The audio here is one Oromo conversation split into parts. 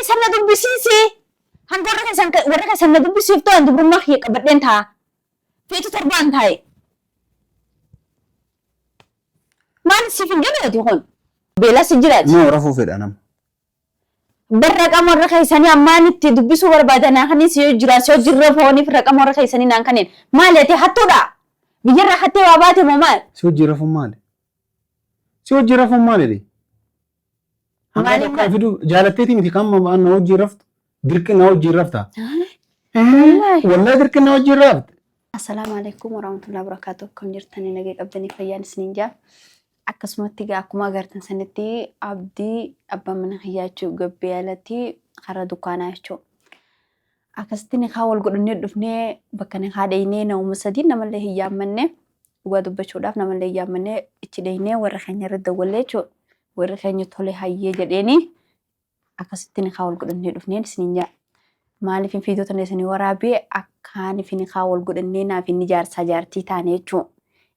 keessan na dubbisiisi. Hanga warra keessan na dubbisiiftu an dubrummaa kiyya qabadheen ta'a. Feetu torbaan taa'e. Maal siif hin gameeti kun? Beelas jiraati. Moo rafuu fedha nama. Raqama warra keessanii ammaan itti dubbisuu barbaadan akanis yoo jiraas yoo jirra fooniif raqama warra keessanii naan kanneen. Maali ati hattuudha? Biyyarraa hattee waa baate moo maal? Si hojii rafuun maali? Si hojii rafuun maali? Maali kan fidu jaalatteeti miti kan na hojii raftu dirqina hojii rafta. Wallahi dirqina hojii rafta. Assalamu alaikum warahmatullahi wabarakatuh. Kan jirtanii nagee qabdanii fayyaan isiniin jaa. Akkasumatti akkuma agartan sanitti abdii abbaan mana hiyyaachuu gabbee alatti karaa dukkaanaa jechuudha. Akkasitti ni wal godhannee dhufnee bakka ni haadhaynee nama sadii namallee hin yaammanne dhugaa dubbachuudhaaf namallee hin yaammanne itti dhaynee warra keenya irra dawwallee jechuudha. Warra keenya tole hayyee jedheeni akkasitti ni wal godhannee dhufnee isiniin jaa. Maaliif hin fiidota isinii waraabee akkaan ifin wal godhannee naaf inni jaarsaa jaartii taane jechuudha.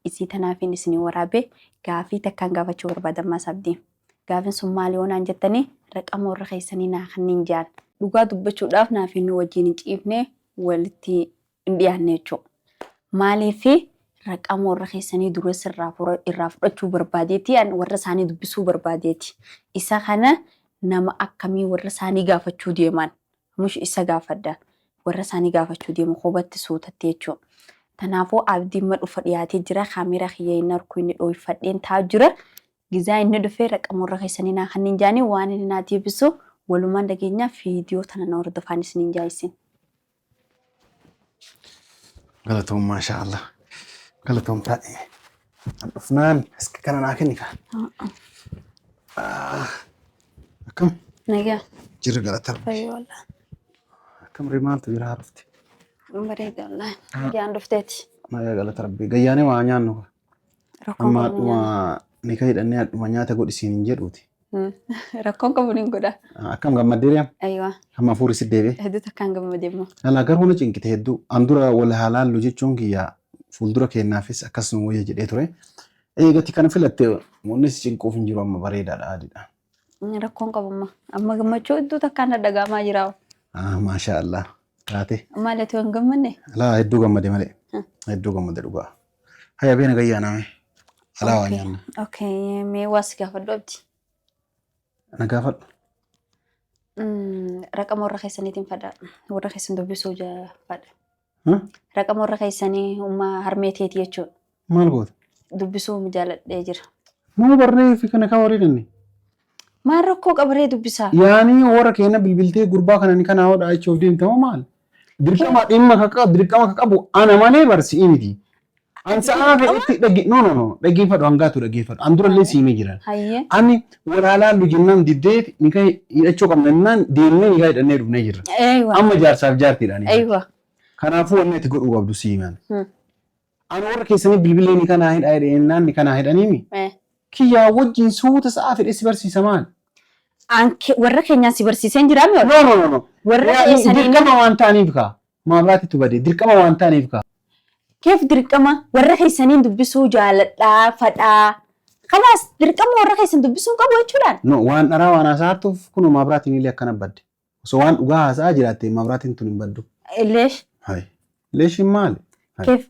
Isii tanaaf isinii waraabee gaafii takkaan gaafachuu barbaadan sabdii. Gaafiin sun maali waan jettanii raqama warra keessanii naa kanneen jaan. Dhugaa dubbachuudhaaf naaf inni wajjin hin ciifne walitti hin dhiyaanne jechuudha. Maaliif raqama warra keessanii duras irraa fudhachuu barbaadeeti warra isaanii dubbisuu barbaadeeti. Isa kana nama akkamii warra isaanii gaafachuu deeman. Mush isa gaafadda. Warra isaanii gaafachuu deemu hubatti suutatte jechuudha. Tanaafuu abdiin dhufa dhiyaatee jira. Kaameraa kiyya inni harku inni dhoofadheen taa'aa jira. Gizaa inni dhufee raqama warra keessanii naa kanneen jaanii waan inni naa deebisu walumaan dhageenyaa viidiyoo tana na hordofaan isiniin jaa'isin. Galatoom maasha Allah. Galatoom taa'e. Dhufnaan iska kana naa kenni kaa. Akkam? Nagaa. Jirra galatar. Fayyoo wallah. Akkam maaltu jira haarofti? Bareeda wallah. Nagaan dhufteeti. Nagaa galata rabbii. Gayyaanee waa nyaannu. Rakkoon Amma qabu dhuma ni ka hidhannee dhuma nyaata godhisiin hin jedhuuti. Rakkoon qabu ni godha. Akkam gammaddeeriyaam? Aywa. Amma afuuri si deebi'e? Hedduu takkaan gammadee immoo. Yaalaa garuu na cinqite hedduu. An dura wal haalaallu jechuun kiyyaa fuuldura kennaafis akkasuma wayya jedhee ture. Eegatti kana filatte wanni si cinquuf hin jiru amma bareedaadha adiidha. Rakkoon qabu amma gammachuu hedduu takkaan dhaga'amaa jira. Maasha Allah. Taate. Maal ati waan gammanne? Alaa hedduu gammade malee. Hedduu gammade dhugaa. Haya beena gayyaaname. Alaa waa nyaanna. Okay, mee waas gaafadhu abdi. Na gaafadhu. Raqama warra keessaniitiin fadha. Warra keessan dubbisuu fadha. Raqama warra keessanii ummaa harmeeteeti jechuudha. Maal goota? Dubbisuu jaaladhee jira. Moo barree fi kana kaa warii danne? Maal rakkoo qabaree dubbisaa? Yaani warra keenya bilbiltee gurbaa kana ni kana hodhaa jechuuf deemtamoo maal? Dirqama dhimma dirqama qabu ana malee barsi'i miti. An sa'a itti dhaggeeffadhu hangaatu dhaggeeffadhu. An durallee siimee jiran. Ani walaalaa lujinaan diddee ni kan hidhachuu qabna innaan deemnee ni kan hidhannee dhufnee jirra. Amma jaarsaaf jaartiidhaan. Kanaafuu wanni itti godhuu qabdu siimaan. Ani warra keessanii bilbilee ni kanaa hidhaa ni kanaa hidhaniimi. Kiyyaa wajjin suuta sa'a fedhee si barsiisa maal? Warra keenyaan si barsiiseen jiraa mi? No. Warra keessanii dirqama waan ta'aniif kaa. Maabiraatitti badee dirqama waan ta'aniif kaa. Keef dirqama warra keessaniin dubbisuu jaaladhaa fadhaa. Kanaas dirqama warra keessan dubbisuu qabu jechuudhaan. No waan dharaa waan haasa'artuuf kun maabiraatiin illee akkana badde. Osoo waan dhugaa haasa'aa jiraatte maabiraatiin tun hin baddu. Leesh. Leeshin maali? Keef.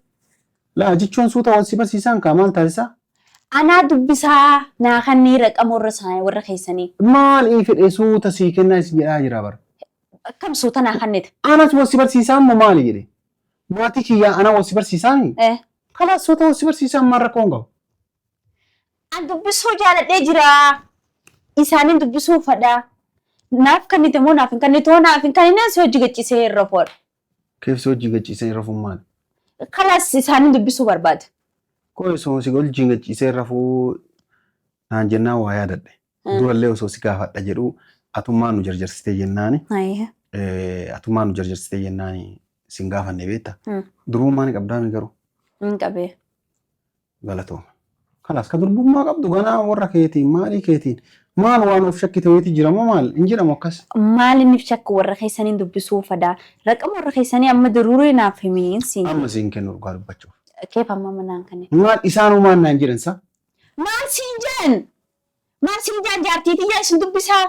Laa jechuun suuta wal si barsiisaan kaa maal taasisaa? Anaa dubbisaa naa kanneen raqama warra keessanii. Maal fedhee suuta sii kennaa si jedhaa jira bara. Akkam suuta naa kannete? Anas wal si barsiisaan moo maali jedhe? Maatii kiyyaa ana wal si barsiisaani? Kalaas suuta wal si barsiisaan maal rakkoon qabu? An dubbisuu jaaladhee jira. Isaaniin dubbisuu fadhaa. Naaf kannite moo naaf hin kannite moo naaf hin kannine si hojii gachiisee irra foodha. Keef si hojii gachiisee irra fuun maali? Kalaas isaaniin dubbisuu barbaada. Koo osoo si hojii gachiisee irra fuu naan jennaan waa yaadadhe. Durallee osoo si gaafadha jedhu atummaan nu jarjarsitee jennaani. Atummaan nu jarjarsitee jennaani sin gaafanne beekta. Duruu maani qabdaa mi garuu? Hin qabee. Galatooma. Kalaas ka durbummaa qabdu ganaa warra keetiin maalii keetiin maal waan of shakkite wayitii jira moo maal hin jedhamu akkas? Maal inni shakku warra keessaniin dubbisuu fadaa. Raqama warra keessanii amma daruurii naaf himiin siin. Amma siin kennu dhugaa dubbachuuf. Keef amma manaan kanneen. Maal isaanumaan naan jedhan sa? Maal siin jaan? Maal siin jaan jaartiitii yaa isin dubbisaa?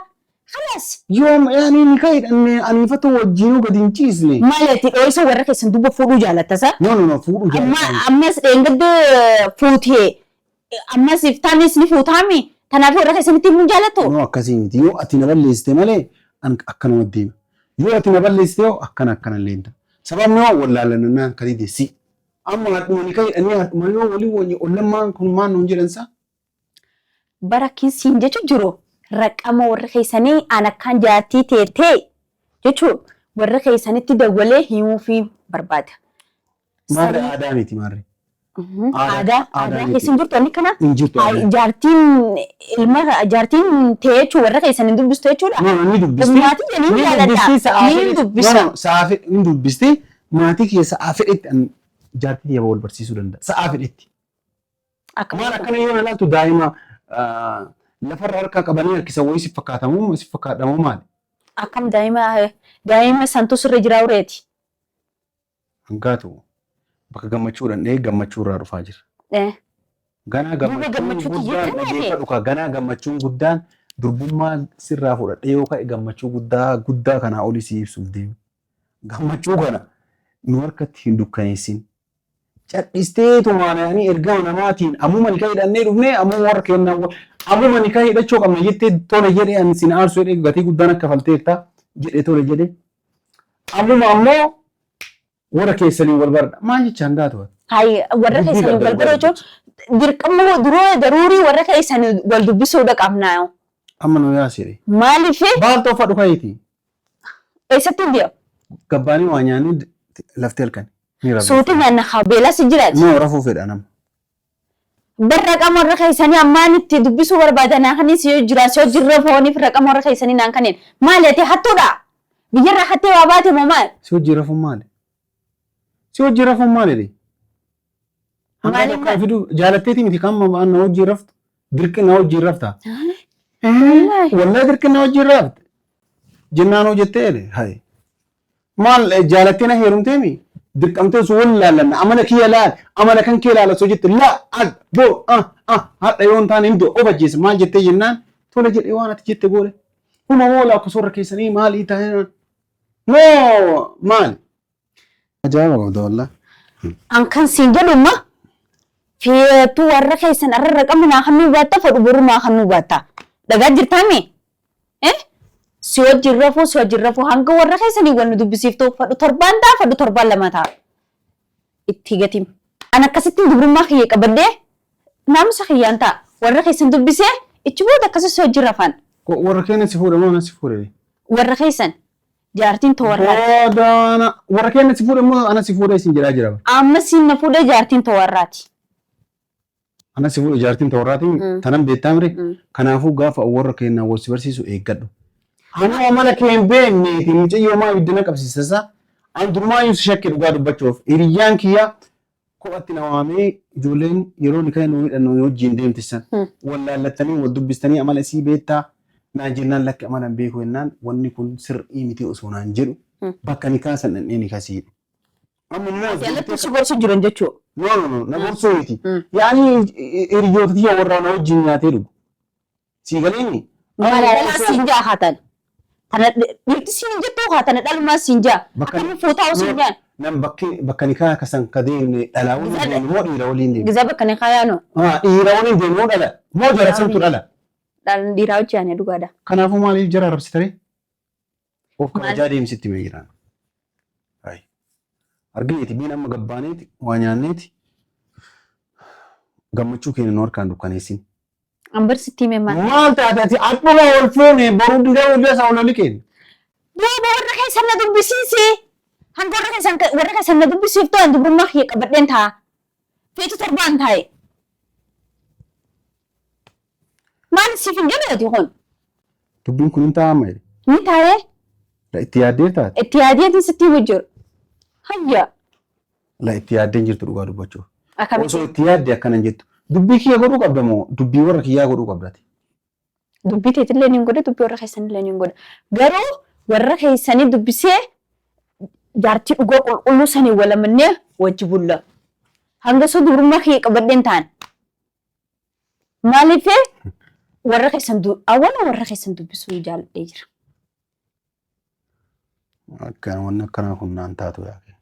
خلاص يوم يعني نكايد أني فتو وجينو قدين تشيزني مالتي اويس ورك سندوب فودو جالتا نو فوق أما سدنجد فوتي أما سفتاني سني فوتامي تنافي ورك سنتي مو جالتو نو أكاسيني يو أتينا بالليستي مالي أن أكنا وديم يو أتينا بالليستي أكنا ليندا سبب نو ولا لنا كدي سي أما نكايد أني ما ولي ولا ما كن ما نونجلنسا barakin siin jechuun jiru raqama warra keessanii ana kan jaartii teetee jechuun warra keessanitti dawalee himuu fi barbaada. Maarree aadaa miti maarree. Aadaa keessin jirtu inni kana Injirtu jaartiin ta'ee jechuun warra keessan hin dubbistu jechuudha. Ni dubbisti. Maatii jedhanii ni jaalladha. Ni dubbisa. Sa'aafi ni dubbisti. Maatii keessa afedhetti jaartii dhiibaa wal barsiisuu danda'a. Sa'aafedhetti. Maal akkana yoo ilaaltu daa'ima lafarra harkaa qabanii harkisa wayii si fakkaatamu maali? Akkam daa'ima santu sirra jiraa ureeti. Hangaatu bakka gammachuu danda'ee gammachuu irraa dhufaa jira. Ganaa gammachuun guddaan durbummaa sirraa fudhadhee yoo ka'e gammachuu guddaa kanaa olii si ibsuuf deemu. Gammachuu kana nu harkatti hin dukkaneessin. Cadhistee tumaananii ergama namaatiin ammuma nikaa hidhannee dhufnee ammuma warra kennaa ammuma nikaa hidhachuu qabna jettee tole jedhee ani sin aarsu jedhee gatii guddaan akka falteetta jedhee tole jedhee ammuma ammoo warra keessanii wal barda maal jecha hangaatu warra keessanii wal barda jechuun dirqama duroo daruurii warra keessanii wal dubbisuudha qabnaa. Amma nu yaasire maaliif baaltoo fadhu kaayiti eessatti hin deemu gabbaanii waa nyaanii laftee halkan. Suuti mana beela si jiraati. Moo rafuu fedha nama. Raqama warra keessanii ammaan itti dubbisuu barbaadan akanis yoo jiraas yoo jirra fooniif raqama warra keessanii naan kanneen maali ati hattuudha biyyarraa hattee waa baate moo maali? Si hojii rafuun maali? Si hojii rafuun maali? Maali maali? Fidu jaalatteeti miti kan na hojii raftu dirqina hojii rafta. Wallahi dirqina hojii rafta. Jennaan hojjettee hayi. Maal jaalattee na heerumtee mi? dirqamtee osoo wal ilaallanna amala kiyya laal amala kan kee laala osoo jette laa boo hadha yoo hin taane hin doo of ajjeesa maal jettee jennaan tola jedhee waan ati jette goole kuma moola akka sorra keessanii maalii taa'ee moo maali. Ajaa'iba qabda wallah. An kan siin jedhumma feetu warra keessan irra raqamni naa kan nu baatta fadhu boruu naa kan nu baatta dhagaa jirtaami. Si wajjin rafuu hanga warra keessanii wal nu dubbisiiftuu fadhu torbaan ta'a fadhu torbaan lama ta'a. Itti gatim. An akkasittiin dubrummaa kiyya qabadhee naamusa kiyyaan ta'a. Warra keessan dubbisee ichi booda akkasii si wajjin rafan. Warra keenya si fuudhe moo na si fuudhe? Warra keessan jaartiin to'arraati. Boodaana warra keenya si fuudhe moo ana si fuudhe isin jedhaa jira? Amma siin na fuudhe jaartiin to'arraati. Ana si fuudhe jaartiin to'arraati tanan beektaa mire kanaafuu gaafa warra keenya wal si barsiisu eeggadhu. Ani amala keen beekneeti mucayyoo maa ibiddina qabsiisasa an durumaa yuusu shakkii dhugaa dubbachuuf hiriyyaan kiyya kophatti na waamee ijoolleen yeroo ni kan miidhannu wajjin deemtisan wallaallattanii wal dubbistanii amala isii beektaa naan jennaan lakki amalan beeku jennaan wanni kun sirrii miti osoo naan jedhu bakka ni kaasan dhandhee ni kasiidhe. Amma immoo jaallattu si gorsu jiran jechuudha. No na gorsuu miti yaani hiriyoota tiyya warraa na wajjin nyaatee dhugu sii galeeni. Maala siin jaahatan. Kana dhirti siin jettuu haa tana dhalmaa siin jaa. Akkami fuutaa osoo jaan. Nam bakka ni kaa kasan ka deemne dhalaa waliin deemne moo dhiira waliin deemne. Giza bakka ni kaa yaano. Dhiira waliin deemne moo dhala moo jara santu dhala. Dhalaan dhiiraa hojjaane dhugaadha. Kanaafuu maaliif jara arrabsitanii? Of kabajaa deemsitti mee jiraan. Argineeti biin amma gabbaaneeti waa nyaanneeti gammachuu keenya nu harkaan dukkaneessin. Ambar sitti hime maal? Maal taatati akkuma wal fuune boruu dhiiraa wal jaasaa wal liqeen. Booda warra keessan na dubbisiisi. Hanga warra keessan na dubbisiiftu an dubrummaa kiyya qabadheen ta'a. Feetu torbaan taa'e. Maal siif hin gameeti kun? Dubbiin kun hin taa'ama jedhe. Ni taa'ee? Itti yaaddee taate? Itti yaaddee sitti hojjeru. Hayya. La itti yaaddeen jirtu dhugaa dubbachuuf. Akkamitti? Osoo itti yaaddee akkanan jettu. Dubbii kiyya godhuu qabda moo dubbii warra kiyyaa godhuu qabdati? Dubbii teetillee ni godha dubbii warra keessanillee ni godha. Garuu warra keessanii dubbisee jaartii dhugoo qulqulluu sanii walamannee wajji bulla. Hanga soo dubrummaa kiyya qabadheen ta'an. Maaliifee warra keessan awwala warra keessan dubbisuu jaalladhee jira. Akkaan wanni akkanaa kun naan taatu yaake.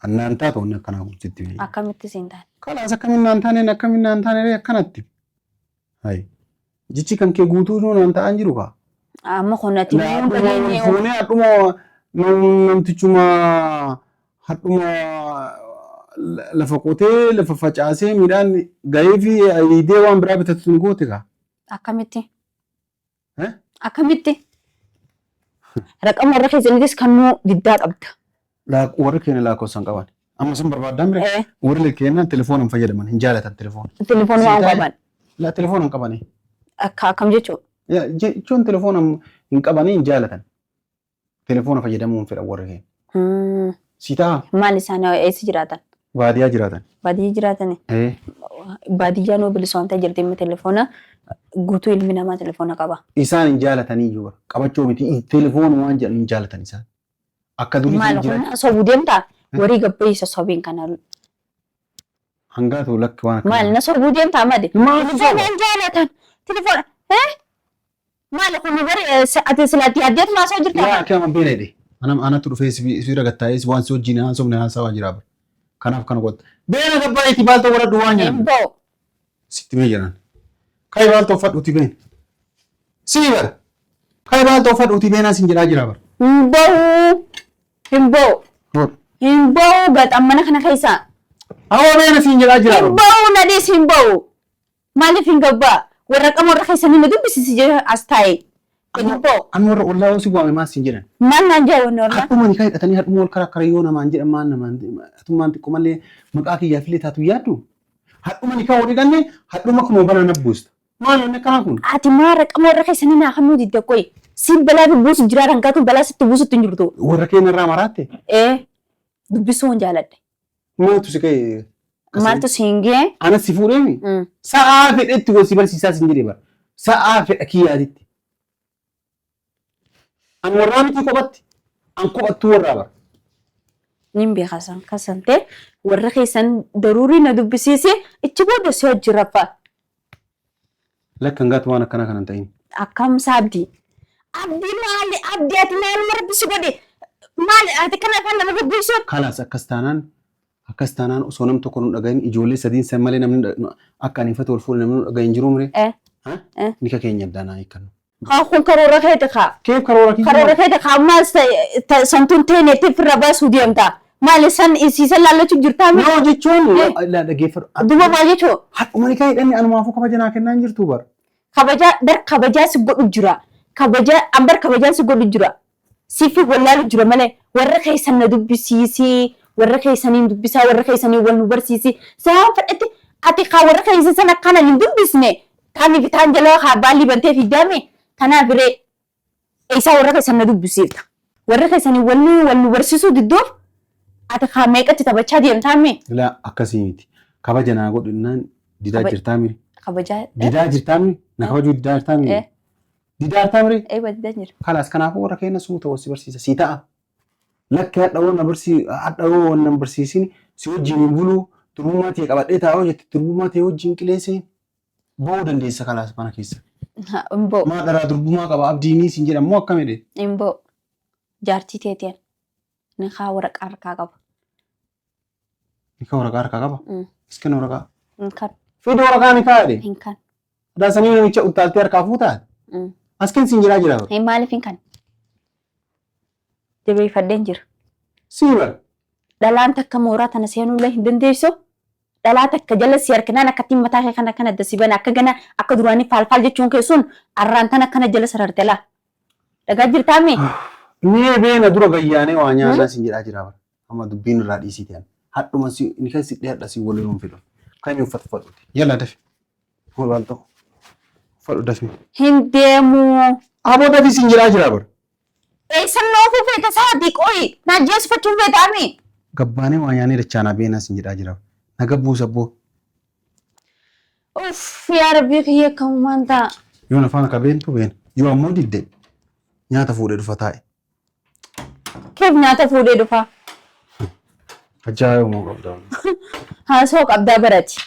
Annaan taatu wanni akkanaa kun sitti biyya. Akkamitti siin taate? Kalaas akkamiin naan taane akkanatti. Hayi. Jichi kan kee guutuu naan ta'an jiru kaa. Amma kunatti biyyoon bareedee. Fuunee hadhuma namtichuma hadhuma lafa qotee lafa facaasee midhaan gahee fi idee waan biraa bitatu ni goote kaa. Akkamitti? Akkamitti? Raqama warra keessaniitis kannuu diddaa qabda. Warra keenya lakkoofsan qaban. Amma sun barbaadan bire warri keenya telefoona hin fayyadaman hin jaalatan telefoona. Telefoona waan qaban. Telefoona hin qabani. Akkam jechuudha? Jechuun telefoona hin qabanii hin jaalatan. Telefoona fayyadamuu hin fedhan warri keenya. Sitaa? Maal isaan eessa jiraatan? Baadiyyaa jiraatan. Baadiyyaa jiraatan? Baadiyyaa noo bilisoomaa jirti immoo telefoona guutuu ilmi namaa telefoona qaba. Isaan hin jaalatanii jiru. Qabachuu miti telefoona waan jedhan hin jaalatan isaan. Akka durii hin jiran. Maal sobuu deemtaa? Warii gabbeessa sobiin kana. Hangaatu lakki waan akka. Maal na sobuu deemtaa made? Telefoona hin jaalatan. Telefoona. Maal kun bari ati silaatti addeet maasoo jirta? Yaa kama beelede. Anatu dhufee siira gattaa'ee waan si wajjin haasofne haasawaa jira. Kanaaf kana godha. Beena gabbaa'eeti baalta warra duwwaa nyaanna. Himboo. Sitti mee jiran. Kai baalta uffadhuuti been. Siibar. Kai baalta uffadhuuti beenaa sin jedhaa jira bar. Himboo. Himboo gaxammana kana keessaa. Awwa beena sin jedhaa jira bar. Himboo nadhiis himboo. Maaliif hin gabbaa? Warra qama warra keessanii na dubbisiisi jira as taa'e. Himboo. Ani warra ollaa osoo waame maas sin jedhan. Maal naan jaa wanni warra? Hadhuma ni kai hidhatanii hadhuma ol karaa karayyoo namaan jedhan maan namaan atummaan xiqqoo malee maqaa kiyyaa filee taatu yaaddu. Hadhuma ni kan walii ganne hadhuma kunoo bana nabbuusta. Maal wanni akkanaa kun? Ati maara qama warra keessanii naa hamuu didda qoy. Si balaa buusu jira rangaatu balaa sitti buusutti hin jirtu. Warra keenya irraa maraatte? Dubbisuu hin jaaladhe. Maaltu si ka'e? Maaltu si hin gee? Ana si fuudheemi? Sa'aa fedhetti gosi barsiisaa sin jedhee bara. Sa'aa fedha kiyyaatitti. An warraa miti kophatti. An kophattuu warraa bara. Nin beekasan kasante warra keessan daruurii na dubbisiise ichi booda si hojii raffaa. Lakkan gaatu waan akkanaa kanan ta'in. Akkamsa abdii. Abdii maali? Abdii ati maal marbisi godhe? Maali ati kana kan nama gabbisu? Kalaas akkas taanaan osoo nam tokko nu dhagahin ijoollee sadiin san malee namni akka aniifatu wal fuudhe namni nu dhagahin jiru mire. Nika keenya addaanaa hiikannu. Haa kun karoora keeti kaa. Keef karoora keeti. Karoora keeti kaa maal santuun teeneetti firra baasuu deemtaa. Maali san isiisan laallachuu jirtaa mi? Yoo jechuun dhageeffadhu. Duba maal jechuun? Haadhuma ni kaa hidhanni anumaafuu kabaja naa kennaa hin jirtu bara. Kabajaa si godhu jira. Kabajaa si godhu jira. Sifi wallaalu jira malee warra keessan na dubbisiisi. Warra keessaniin dubbisaa warra keessanii wal nu barsiisi. Saan fedhatti ati kaa warra keessan sana akkana hin dubbisne. Taani bitaan jalaa haa baalli bantee fiddame. Kanaaf biree isaa warra keessan na dubbisiifta. Warra keessanii wal nu barsiisuu diddoof ati kaa meeqatti taphachaa deemtaa mee? Laa akkasii miti. Kabaja naa godhu innaan didaa jirtaa miri. Kabajaa. Didaa jirtaa miri. Na kabajuu didaa jirtaa miri. Didaa jirtaa miri. Didaa jira. Kalaas kanaafuu warra keenya suu ta'uu si barsiisa. Si ta'a. Lakki hadhawoo na barsiisin si wajjin buluu turbummaa ta'e qabadhee taa'oo jette turbummaa ta'e wajjin qileessee ba'uu dandeessa kalaas mana keessa. Imboo. Maa dharaa turbummaa qaba abdiinii siin jedhamu moo akkamidhe? Imboo. Jaartii teeteen ni kaa waraqaa harkaa qaba. Ni kaa waraqaa harkaa qaba? Iska na waraqaa? Hinkan. Fidoo waraqaa ni kaa jedhe? Hinkan. Daasanii namicha utaaltee harkaa fuutaati? Asken siin jiraa jira. Maaliif hinkan? Jabeeffadheen jira. Siibar. Dhalaan takka mooraa tana seenuullee hin dandeessu. Dhalaa takka jala si harkinaan akkattiin mataa kee kana kana dasiban akka gana akka duraanii faalfaal jechuun keessuun arraan tana kana jala sararte laa. Dhagaa jirtaa mee? Mee beena dura gayyaanee waa nyaannaa siin jedhaa jira. Amma dubbiin irraa dhiisii ta'an. Hadhuma ni kan si dhiyaadha si waliin hin fidu. Kan uffata uffadhuuti. Yalla dafi. Maal ta'u? Uffadhu dafi. Hin deemuu. Aboo dafi siin jedhaa jira bara. Eessan noofuu feeta sa'aatii qo'i. Naa jeesfachuun feetaami. Gabbaanee waa nyaanee dachaanaa beenaa siin jedhaa jira. Naga buusa boo. Uff yaa rabbii kiyya akkamumaan ta'a. Yoo nafaan qabeentu beena. Yoo ammoo didde nyaata fuudhee dhufa taa'e. Keef nyaata fuudhee dhufa. Ajaa'iba moo qabdaa? Haasoo qabdaa barati.